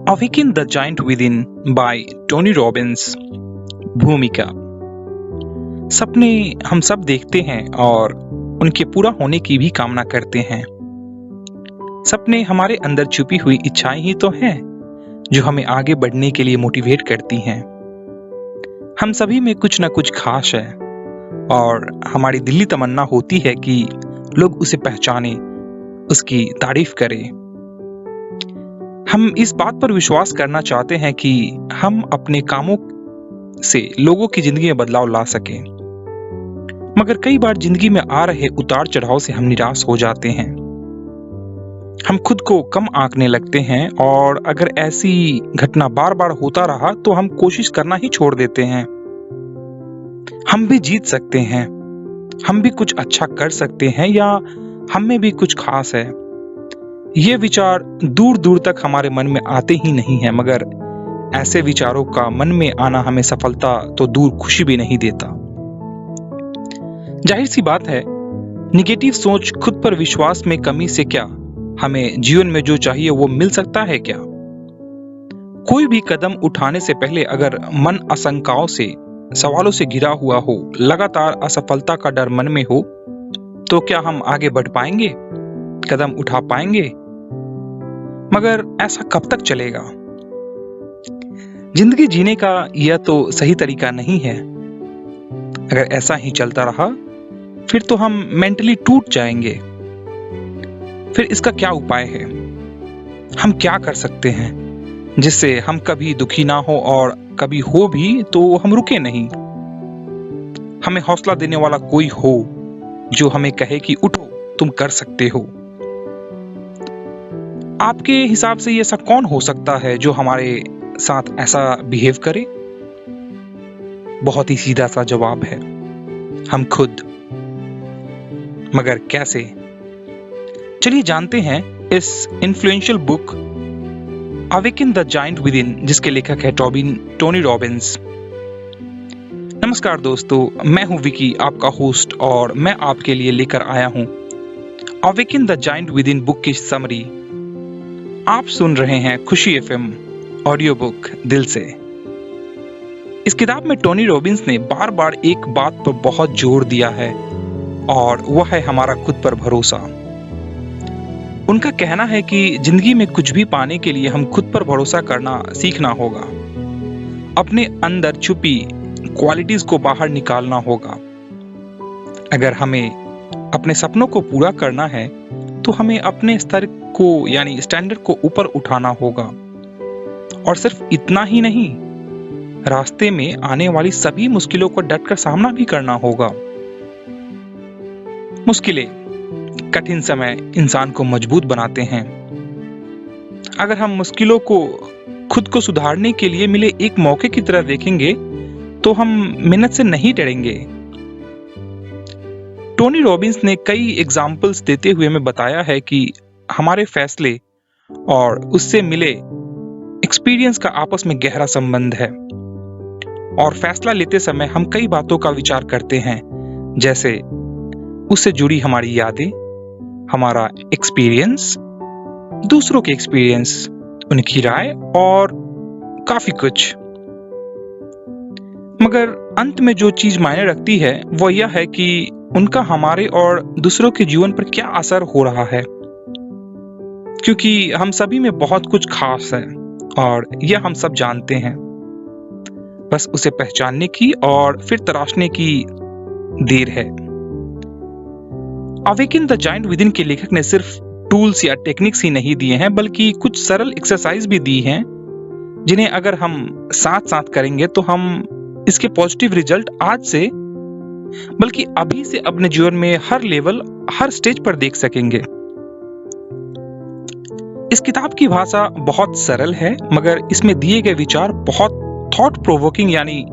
Awaken the Giant Within by Tony Robbins. भूमिका। सपने हम सब देखते हैं और उनके पूरा होने की भी कामना करते हैं। सपने हमारे अंदर छुपी हुई इच्छाएं ही तो हैं जो हमें आगे बढ़ने के लिए मोटिवेट करती हैं। हम सभी में कुछ न कुछ खास है और हमारी दिली तमन्ना होती है कि लोग उसे पहचाने, उसकी तारीफ करें। हम इस बात पर विश्वास करना चाहते हैं कि हम अपने कामों से लोगों की जिंदगी में बदलाव ला सकें। मगर कई बार जिंदगी में आ रहे उतार चढ़ाव से हम निराश हो जाते हैं। हम खुद को कम आंकने लगते हैं और अगर ऐसी घटना बार बार होता रहा तो हम कोशिश करना ही छोड़ देते हैं। हम भी जीत सकते हैं, हम भी कुछ अच्छा कर सकते हैं या हम में भी कुछ खास है। ये विचार दूर दूर तक हमारे मन में आते ही नहीं है, मगर ऐसे विचारों का मन में आना हमें सफलता तो दूर खुशी भी नहीं देता। जाहिर सी बात है, निगेटिव सोच, खुद पर विश्वास में कमी से क्या हमें जीवन में जो चाहिए वो मिल सकता है क्या? कोई भी कदम उठाने से पहले अगर मन आशंकाओं से, सवालों से घिरा हुआ हो, लगातार असफलता का डर मन में हो, तो क्या हम आगे बढ़ पाएंगे, कदम उठा पाएंगे? मगर ऐसा कब तक चलेगा? जिंदगी जीने का यह तो सही तरीका नहीं है। अगर ऐसा ही चलता रहा फिर तो हम मेंटली टूट जाएंगे। फिर इसका क्या उपाय है? हम क्या कर सकते हैं जिससे हम कभी दुखी ना हो और कभी हो भी तो हम रुके नहीं। हमें हौसला देने वाला कोई हो जो हमें कहे कि उठो, तुम कर सकते हो। आपके हिसाब से ये ऐसा कौन हो सकता है जो हमारे साथ ऐसा बिहेव करे? बहुत ही सीधा सा जवाब है, हम खुद। मगर कैसे? चलिए जानते हैं इस influential book awaken the giant within, जिसके लेखक है टोनी रॉबिन्स। नमस्कार दोस्तों, मैं हूं विकी, आपका होस्ट, और मैं आपके लिए लेकर आया हूं awaken the giant within book की समरी। आप सुन रहे हैं खुशी एफएम ऑडियो बुक दिल से। इस किताब में टोनी रॉबिन्स ने बार बार एक बात पर बहुत जोर दिया है और वह है हमारा खुद पर भरोसा। उनका कहना है कि जिंदगी में कुछ भी पाने के लिए हम खुद पर भरोसा करना सीखना होगा। अपने अंदर छुपी क्वालिटीज को बाहर निकालना होगा। अगर हमें अपने सपनों को पूरा करना है तो हमें अपने स्तर को यानी स्टैंडर्ड को ऊपर उठाना होगा। और सिर्फ इतना ही नहीं, रास्ते में आने वाली सभी मुश्किलों को डटकर सामना भी करना होगा। मुश्किलें, कठिन समय इंसान को मजबूत बनाते हैं। अगर हम मुश्किलों को खुद को सुधारने के लिए मिले एक मौके की तरह देखेंगे तो हम मेहनत से नहीं डरेंगे। टोनी रॉबिन्स ने कई एग्जाम्पल्स देते हुए हमें बताया है कि हमारे फैसले और उससे मिले एक्सपीरियंस का आपस में गहरा संबंध है। और फैसला लेते समय हम कई बातों का विचार करते हैं, जैसे उससे जुड़ी हमारी यादें, हमारा एक्सपीरियंस, दूसरों के एक्सपीरियंस, उनकी राय और काफी कुछ। मगर अंत में जो चीज मायने रखती है वह यह है कि उनका हमारे और दूसरों के जीवन पर क्या असर हो रहा है। क्योंकि हम सभी में बहुत कुछ खास है और यह हम सब जानते हैं। बस उसे पहचानने की और फिर तराशने की देर है। अवेकन द जायंट विदिन के लेखक ने सिर्फ टूल्स या टेक्निक्स ही नहीं दिए हैं, बल्कि कुछ सरल एक्सरसाइज भी दी हैं, जिन्हें अगर हम साथ साथ करेंगे तो हम इसके पॉजिटिव रिजल्ट आज से बल्कि अभी से अपने जीवन में हर लेवल, हर स्टेज पर देख सकेंगे। इस किताब की भाषा बहुत सरल है, मगर इसमें दिए गए विचार बहुत थॉट प्रोवोकिंग यानी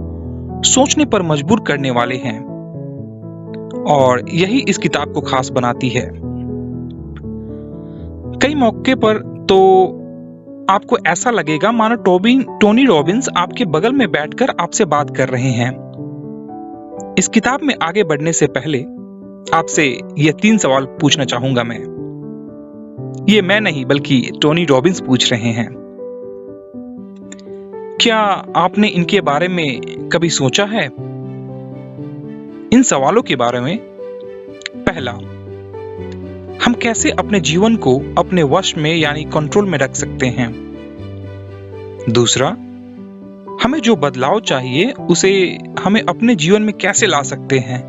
सोचने पर मजबूर करने वाले हैं, और यही इस किताब को खास बनाती है। कई मौके पर तो आपको ऐसा लगेगा मानो टोनी रॉबिन्स आपके बगल में बैठकर आपसे बात कर रहे हैं। इस किताब में आगे बढ़ने से पहले आपसे ये 3 सवाल पूछना चाहूंगा मैं। ये मैं नहीं बल्कि टोनी रॉबिन्स पूछ रहे हैं। क्या आपने इनके बारे में कभी सोचा है? इन सवालों के बारे में, पहला, हम कैसे अपने जीवन को अपने वश में यानी कंट्रोल में रख सकते हैं? दूसरा, हमें जो बदलाव चाहिए उसे हमें अपने जीवन में कैसे ला सकते हैं?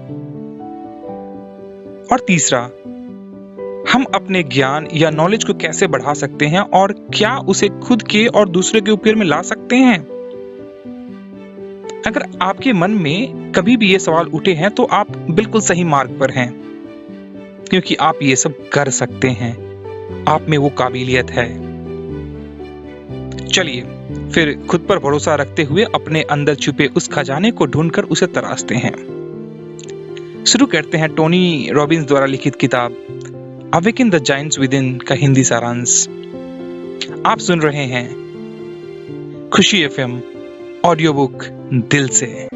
और तीसरा, हम अपने ज्ञान या नॉलेज को कैसे बढ़ा सकते हैं और क्या उसे खुद के और दूसरे के उपयोग में ला सकते हैं? अगर आपके मन में कभी भी ये सवाल उठे हैं तो आप बिल्कुल सही मार्ग पर हैं, क्योंकि आप ये सब कर सकते हैं। आप में वो काबिलियत है। चलिए फिर खुद पर भरोसा रखते हुए अपने अंदर छुपे उस खजाने को ढूंढकर उसे तलाशते हैं। शुरू करते हैं टोनी रॉबिन्स द्वारा लिखित किताब awaken the giants with in का हिंदी सारांश। आप सुन रहे हैं खुशी एफएम ऑडियो बुक दिल से।